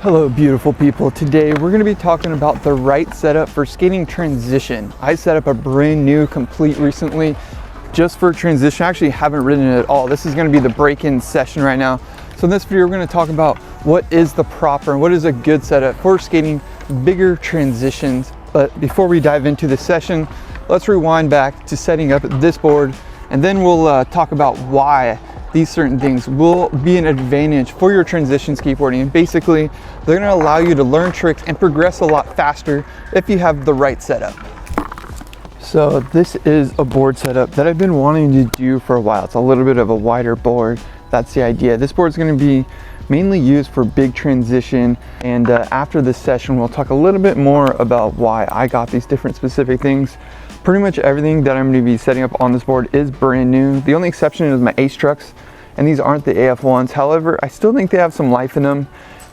Hello beautiful people. Today we're going to be talking about the right setup for skating transition. I set up a brand new complete recently just for transition. I actually haven't ridden it at all. This is going to be the break-in session right now. So in this video we're going to talk about what is the proper and what is a good setup for skating bigger transitions. But before we dive into the session, let's rewind back to setting up this board, and then we'll talk about why these certain things will be an advantage for your transition skateboarding. And basically, they're gonna allow you to learn tricks and progress a lot faster if you have the right setup. So this is a board setup that I've been wanting to do for a while. It's a little bit of a wider board. That's the idea. This board is gonna be mainly used for big transition. And after this session, we'll talk a little bit more about why I got these different specific things. Pretty much everything that I'm going to be setting up on this board is brand new. The only exception is my Ace trucks, and these aren't the AF1s. However, I still think they have some life in them,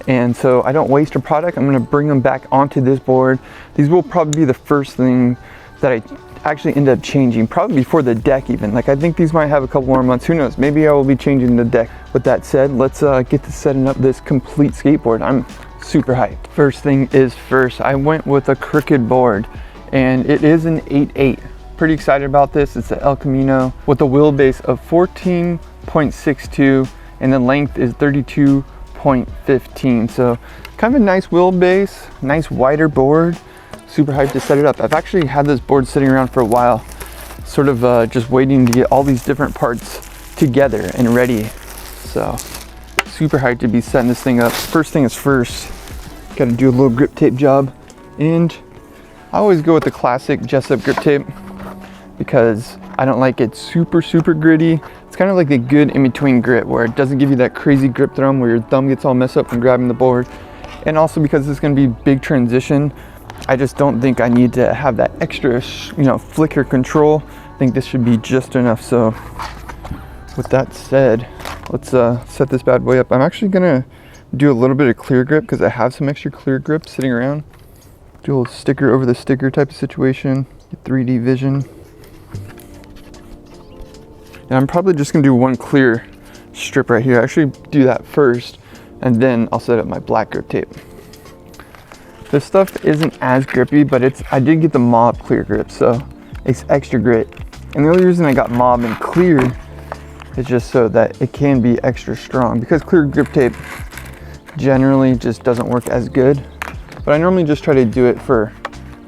and so I don't waste a product. I'm going to bring them back onto this board. These will probably be the first thing that I actually end up changing, probably before the deck even. Like, I think these might have a couple more months. Who knows? Maybe I will be changing the deck. With that said, let's get to setting up this complete skateboard. I'm super hyped. First thing is first, I went with a crooked board, and it is an 8.8. Pretty excited about this. It's an El Camino with a wheelbase of 14.62 and the length is 32.15. So kind of a nice wheelbase, nice wider board. Super hyped to set it up. I've actually had this board sitting around for a while, sort of just waiting to get all these different parts together and ready. So super hyped to be setting this thing up. First thing is first, got to do a little grip tape job, and I always go with the classic Jessup grip tape because I don't like it super gritty. It's kind of like a good in-between grip where it doesn't give you that crazy grip thumb where your thumb gets all messed up from grabbing the board. And also because it's going to be big transition, I just don't think I need to have that extra, flicker control. I think this should be just enough. So with that said, let's set this bad boy up. I'm actually going to do a little bit of clear grip because I have some extra clear grip sitting around. Do a little sticker over the sticker type of situation, get 3D vision. And I'm probably just gonna do one clear strip right here. Actually do that first, and then I'll set up my black grip tape. This stuff isn't as grippy, but I did get the Mob clear grip, so it's extra grit. And the only reason I got Mob and clear is just so that it can be extra strong, because clear grip tape generally just doesn't work as good. But I normally just try to do it for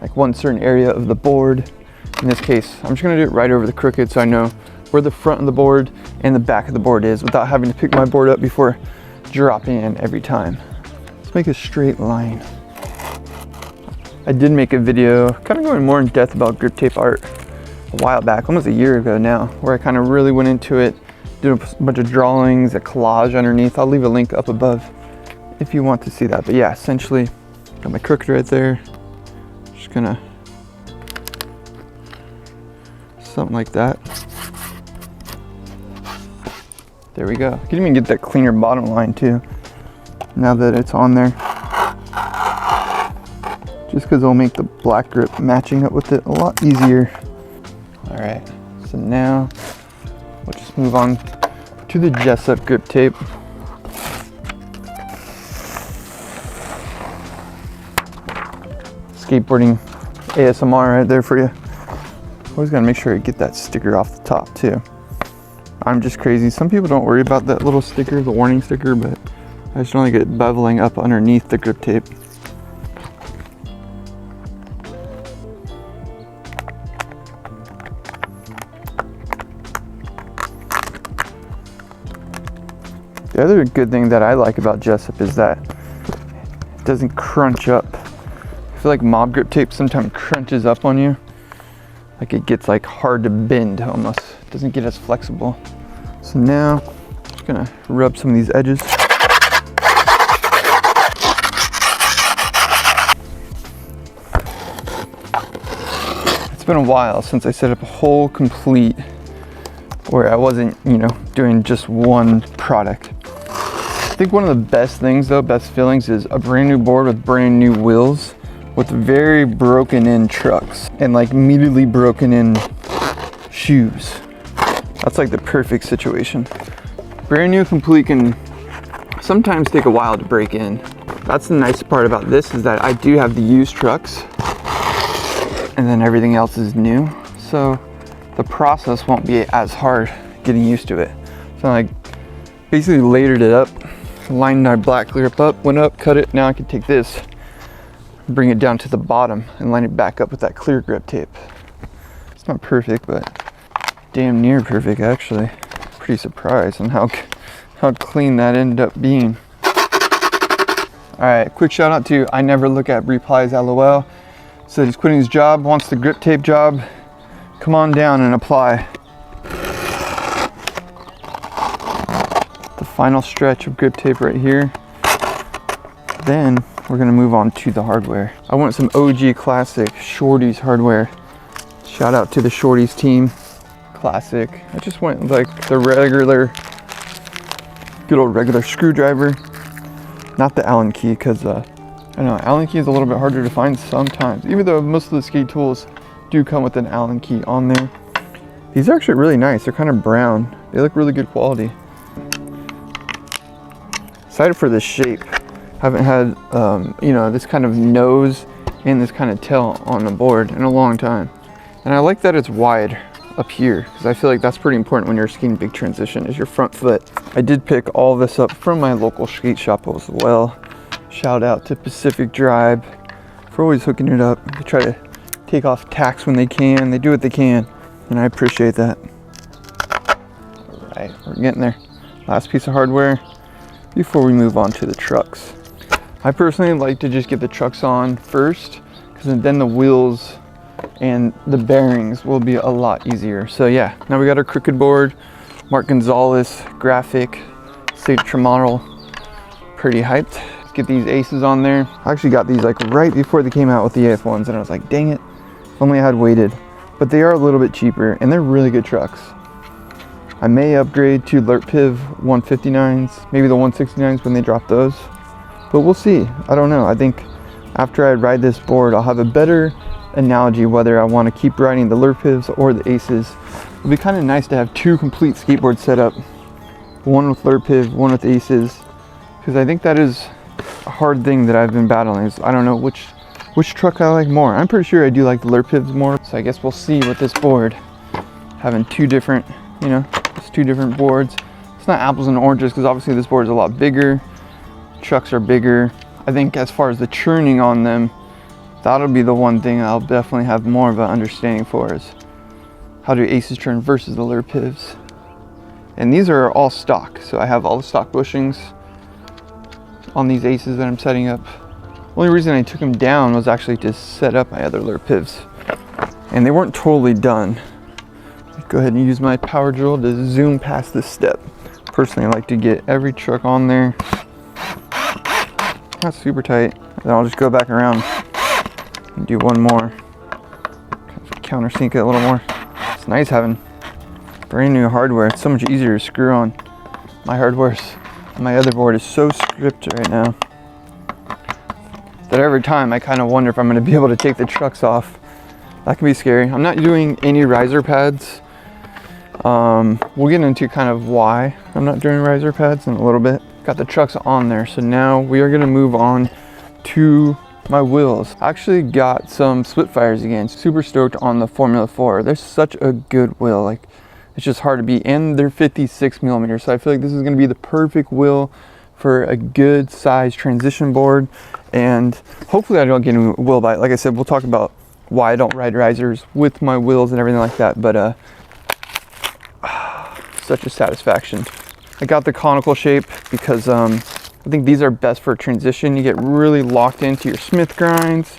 like one certain area of the board. In this case, I'm just gonna do it right over the crooked so I know where the front of the board and the back of the board is without having to pick my board up before dropping in every time. Let's make a straight line. I did make a video kind of going more in depth about grip tape art a while back, almost a year ago now, where I kind of really went into it, did a bunch of drawings, a collage underneath. I'll leave a link up above if you want to see that. But yeah, essentially, got my crooked right there. Just gonna something like that. There we go. You can even get that cleaner bottom line too, now that it's on there. Just because it'll make the black grip matching up with it a lot easier. All right, so now we'll just move on to the Jessup grip tape. Skateboarding ASMR right there for you. Always gotta make sure I get that sticker off the top too. I'm just crazy. Some people don't worry about that little sticker, the warning sticker, but I just don't like it beveling up underneath the grip tape. The other good thing that I like about Jessup is that it doesn't crunch up. I feel like Mob grip tape sometimes crunches up on you. Like it gets like hard to bend almost. It doesn't get as flexible. So now I'm just gonna rub some of these edges. It's been a while since I set up a whole complete where I wasn't, doing just one product. I think one of the best things though, best feelings, is a brand new board with brand new wheels with very broken in trucks and like immediately broken in shoes. That's like the perfect situation. Brand new complete can sometimes take a while to break in. That's the nice part about this, is that I do have the used trucks and then everything else is new. So the process won't be as hard getting used to it. So I basically layered it up, lined my black grip up, went up, cut it. Now I can take this, bring it down to the bottom and line it back up with that clear grip tape. It's not perfect, but damn near perfect actually. Pretty surprised on how clean that ended up being. All right, quick shout out to I Never Look at Replies LOL. So he's quitting his job, wants the grip tape job. Come on down and apply. The final stretch of grip tape right here. Then we're gonna move on to the hardware. I want some OG classic Shorty's hardware. Shout out to the Shorty's team. Classic. I just went like the regular, good old regular screwdriver. Not the Allen key, because I don't know, Allen key is a little bit harder to find sometimes, even though most of the skate tools do come with an Allen key on there. These are actually really nice. They're kind of brown. They look really good quality. Excited for this shape. Haven't had, you know, this kind of nose and this kind of tail on the board in a long time. And I like that it's wide up here, because I feel like that's pretty important when you're skating big transition, is your front foot. I did pick all this up from my local skate shop as well. Shout out to Pacific Drive for always hooking it up. They try to take off tacks when they can. They do what they can, and I appreciate that. All right, we're getting there. Last piece of hardware before we move on to the trucks. I personally like to just get the trucks on first, because then the wheels and the bearings will be a lot easier. So yeah, now we got our crooked board, Mark Gonzalez graphic, signature model. Pretty hyped. Let's get these aces on there. I actually got these like right before they came out with the AF1s, and I was like, dang it, if only I had waited. But they are a little bit cheaper, and they're really good trucks. I may upgrade to Lertpiv 159s, maybe the 169s when they drop those, but we'll see. I don't know. I think after I ride this board, I'll have a better analogy whether I want to keep riding the Lertpivs or the Aces. It'll be kind of nice to have two complete skateboards set up, one with Lertpiv, one with Aces, because I think that is a hard thing that I've been battling. Is I don't know which truck I like more. I'm pretty sure I do like the Lertpivs more, so I guess we'll see with this board having two different, you know, it's two different boards. It's not apples and oranges, because obviously this board is a lot bigger, trucks are bigger. I think as far as the churning on them, that'll be the one thing I'll definitely have more of an understanding for, is how do Aces turn versus the Lertpivs. And these are all stock, so I have all the stock bushings on these Aces that I'm setting up. Only reason I took them down was actually to set up my other Lertpivs, and they weren't totally done. Go ahead and use my power drill to zoom past this step. Personally, I like to get every truck on there. Not super tight. Then I'll just go back around and do one more. Countersink it a little more. It's nice having brand new hardware. It's so much easier to screw on. My my other board is so stripped right now that every time I kind of wonder if I'm going to be able to take the trucks off. That can be scary. I'm not doing any riser pads. We'll get into kind of why I'm not doing riser pads in a little bit. Got the trucks on there, so now we are going to move on to my wheels. I actually got some Spitfires again. Super stoked on the Formula 4. They're such a good wheel. Like, it's just hard to beat, and they're 56 millimeters. So I feel like this is going to be the perfect wheel for a good size transition board. And hopefully I don't get any wheel bite. Like I said, we'll talk about why I don't ride risers with my wheels and everything like that. But such a satisfaction. I got the conical shape because I think these are best for transition. You get really locked into your Smith grinds,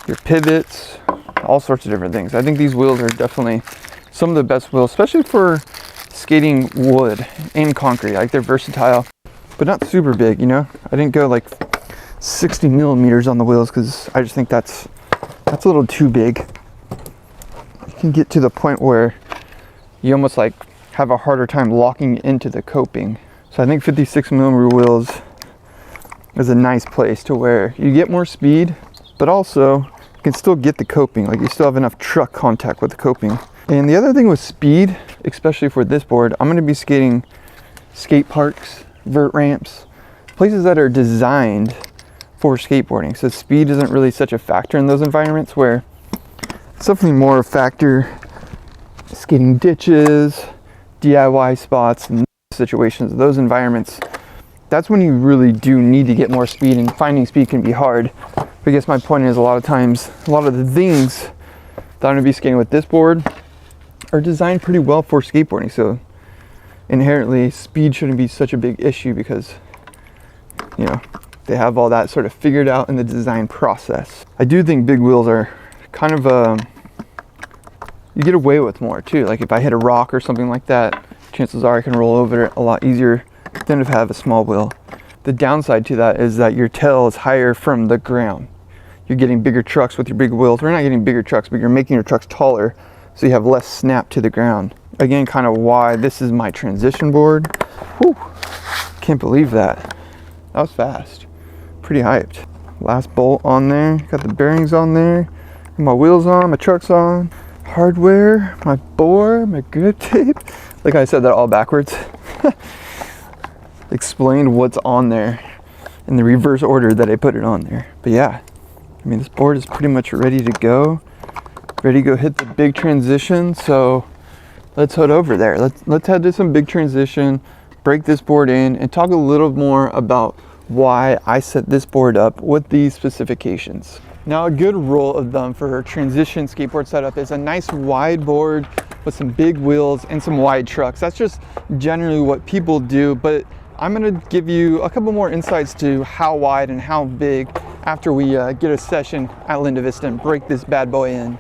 your pivots, all sorts of different things. I think these wheels are definitely some of the best wheels, especially for skating wood and concrete. Like, they're versatile, but not super big, you know? I didn't go like 60 millimeters on the wheels because I just think that's a little too big. You can get to the point where you almost like have a harder time locking into the coping. So I think 56 millimeter wheels is a nice place to where you get more speed, but also you can still get the coping. Like, you still have enough truck contact with the coping. And the other thing with speed, especially for this board, I'm going to be skating skate parks, vert ramps, places that are designed for skateboarding. So speed isn't really such a factor in those environments, where it's definitely more a factor skating ditches, DIY spots, and situations, those environments. That's when you really do need to get more speed, and finding speed can be hard. But I guess my point is, a lot of times, a lot of the things that I'm gonna be skating with this board are designed pretty well for skateboarding. So inherently, speed shouldn't be such a big issue, because, you know, they have all that sort of figured out in the design process. I do think big wheels are kind of you get away with more too. Like if I hit a rock or something like that, chances are I can roll over it a lot easier than if I have a small wheel. The downside to that is that your tail is higher from the ground. You're getting bigger trucks with your big wheels. We're not getting bigger trucks, but you're making your trucks taller, so you have less snap to the ground. Again, kind of why this is my transition board. Whew, can't believe that. That was fast. Pretty hyped. Last bolt on there, got the bearings on there, my wheels on, my truck's on, hardware, my bore, my grip tape. Like I said that all backwards. Explained what's on there in the reverse order that I put it on there. But yeah, I mean, this board is pretty much ready to go. Ready to go hit the big transition. So let's head over there. Let's head to some big transition, break this board in, and talk a little more about why I set this board up with these specifications. Now, a good rule of thumb for a transition skateboard setup is a nice wide board with some big wheels and some wide trucks. That's just generally what people do, but I'm gonna give you a couple more insights to how wide and how big after we get a session at Linda Vista and break this bad boy in.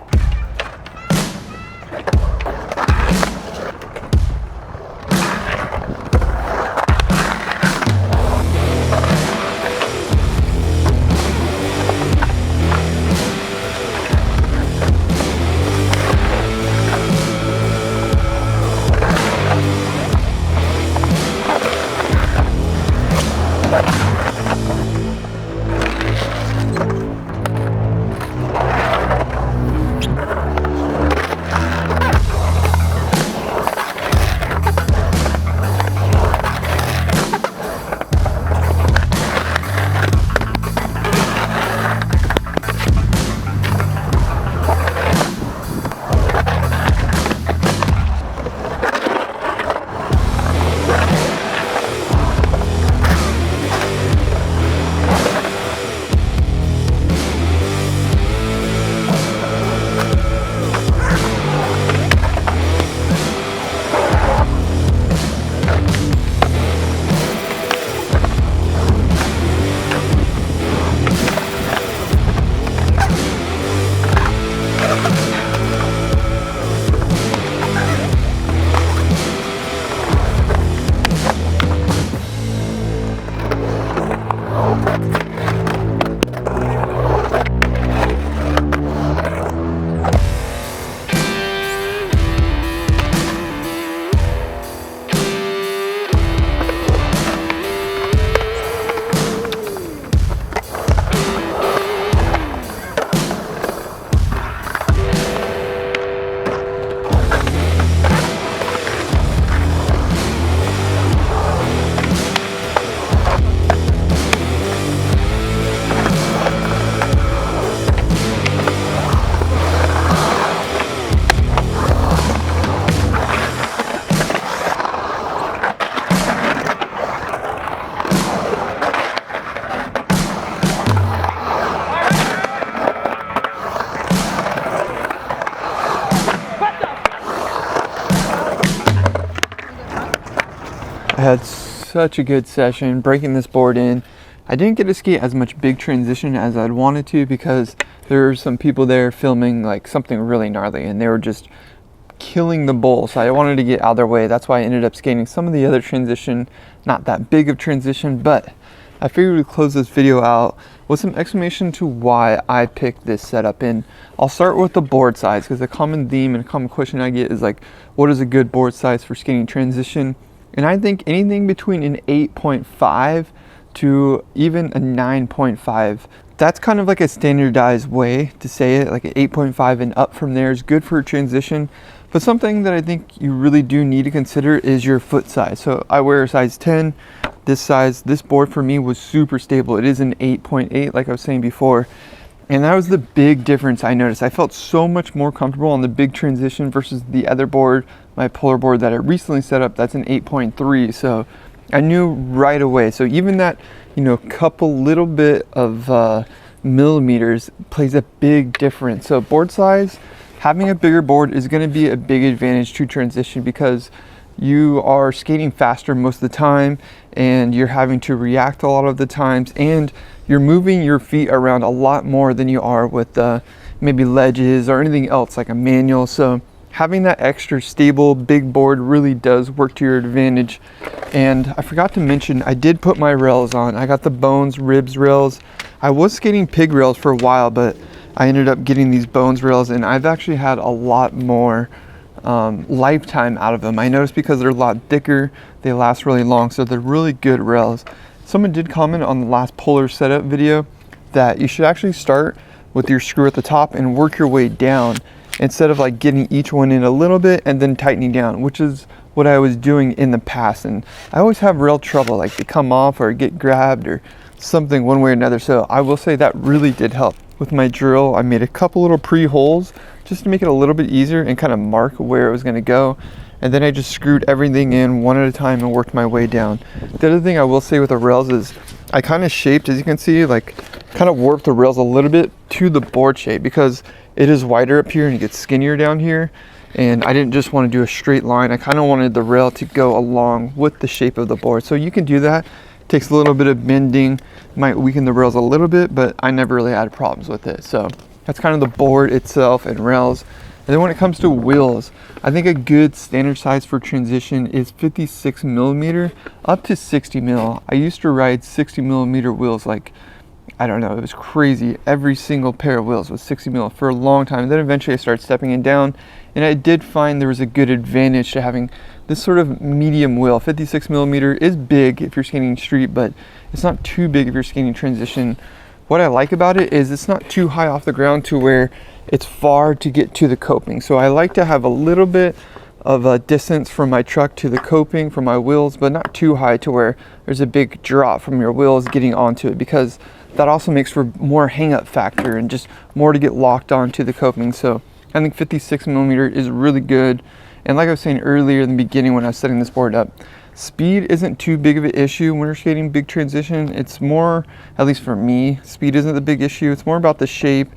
I had such a good session breaking this board in. I didn't get to skate as much big transition as I'd wanted to, because there were some people there filming like something really gnarly and they were just killing the bowl. So I wanted to get out of their way. That's why I ended up skating some of the other transition, not that big of transition, but I figured we'd close this video out with some explanation to why I picked this setup. And I'll start with the board size, because a common theme and a common question I get is like, what is a good board size for skating transition? And I think anything between an 8.5 to even a 9.5, that's kind of like a standardized way to say it. Like an 8.5 and up from there is good for a transition. But something that I think you really do need to consider is your foot size. So I wear a size 10. this size. This board for me was super stable. It is an 8.8 like I was saying before. And that was the big difference I noticed. I felt so much more comfortable on the big transition versus the other board, my polar board that I recently set up, that's an 8.3. So I knew right away. So even that, you know, couple little bit of millimeters plays a big difference. So board size, having a bigger board is going to be a big advantage to transition because you are skating faster most of the time and you're having to react a lot of the times, and you're moving your feet around a lot more than you are with maybe ledges or anything else like a manual. So having that extra stable big board really does work to your advantage. And I forgot to mention, I did put my rails on. I got the Bones Ribs rails. I was skating pig rails for a while, but I ended up getting these Bones rails, and I've actually had a lot more lifetime out of them. I noticed because they're a lot thicker, they last really long, so they're really good rails. Someone did comment on the last polar setup video that you should actually start with your screw at the top and work your way down instead of like getting each one in a little bit and then tightening down, which is what I was doing in the past. And I always have real trouble, like they come off or get grabbed or something one way or another. So I will say that really did help. With my drill, I made a couple little pre-holes just to make it a little bit easier and kind of mark where it was going to go. And then I just screwed everything in one at a time and worked my way down. The other thing I will say with the rails is I kind of shaped, as you can see, like kind of warped the rails a little bit to the board shape because it is wider up here and it gets skinnier down here. And I didn't just want to do a straight line. I kind of wanted the rail to go along with the shape of the board. So you can do that. It takes a little bit of bending, might weaken the rails a little bit, but I never really had problems with it. So that's kind of the board itself and rails. And then when it comes to wheels, I think a good standard size for transition is 56 millimeter up to 60 mil. I used to ride 60 millimeter wheels like, I don't know, it was crazy. Every single pair of wheels was 60 mil for a long time. And then eventually I started stepping it down, and I did find there was a good advantage to having this sort of medium wheel. 56 millimeter is big if you're skating street, but it's not too big if you're skating transition. What I like about it is it's not too high off the ground to where it's far to get to the coping. So I like to have a little bit of a distance from my truck to the coping for my wheels, but not too high to where there's a big drop from your wheels getting onto it, because that also makes for more hang-up factor and just more to get locked onto the coping. So I think 56 millimeter is really good. And like I was saying earlier in the beginning when I was setting this board up, speed isn't too big of an issue when you're skating big transition. It's more, at least for me, speed isn't the big issue. It's more about the shape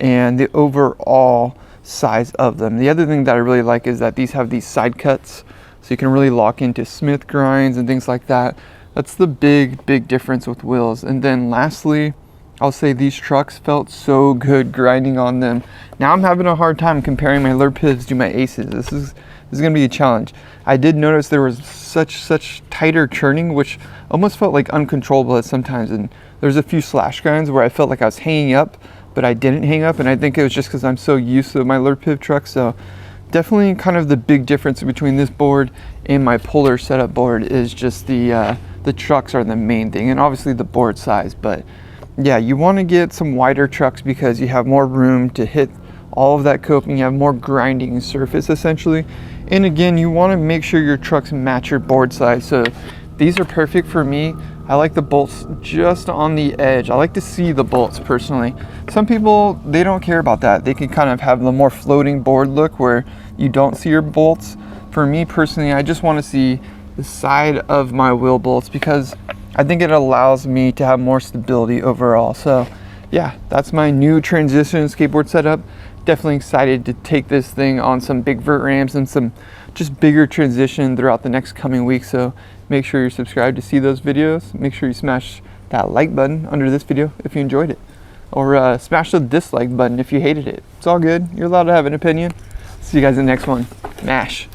and the overall size of them. The other thing that I really like is that these have these side cuts, so you can really lock into Smith grinds and things like that. That's the big difference with wheels. And then lastly, I'll say these trucks felt so good grinding on them. Now I'm having a hard time comparing my Lerpivs to my Aces. This is gonna be a challenge. I did notice there was such tighter churning, which almost felt like uncontrollable at sometimes. And there's a few slash grinds where I felt like I was hanging up, but I didn't hang up. And I think it was just because I'm so used to my Lerpiv truck. So definitely kind of the big difference between this board and my polar setup board is just the trucks are the main thing, and obviously the board size. But yeah, you want to get some wider trucks because you have more room to hit all of that coping. You have more grinding surface essentially. And again, you want to make sure your trucks match your board size. So these are perfect for me. I like the bolts just on the edge. I like to see the bolts personally. Some people, they don't care about that. They can kind of have the more floating board look where you don't see your bolts. For me personally, I just want to see the side of my wheel bolts because I think it allows me to have more stability overall. So yeah, that's my new transition skateboard setup. Definitely excited to take this thing on some big vert ramps and some just bigger transition throughout the next coming week. So make sure you're subscribed to see those videos. Make sure you smash that like button under this video if you enjoyed it, or smash the dislike button if you hated it. It's all good. You're allowed to have an opinion. See you guys in the next one. Mash.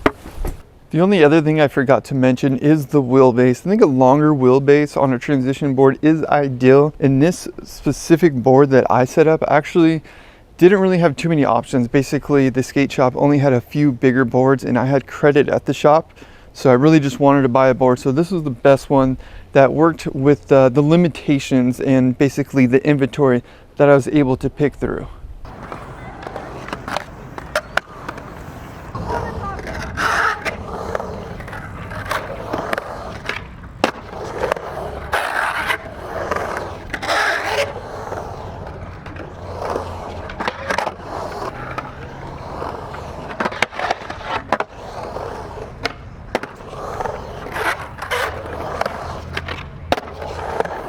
The only other thing I forgot to mention is the wheelbase. I think a longer wheelbase on a transition board is ideal. In this specific board that I set up, actually didn't really have too many options. Basically, the skate shop only had a few bigger boards and I had credit at the shop. So I really just wanted to buy a board. So this was the best one that worked with the limitations and basically the inventory that I was able to pick through.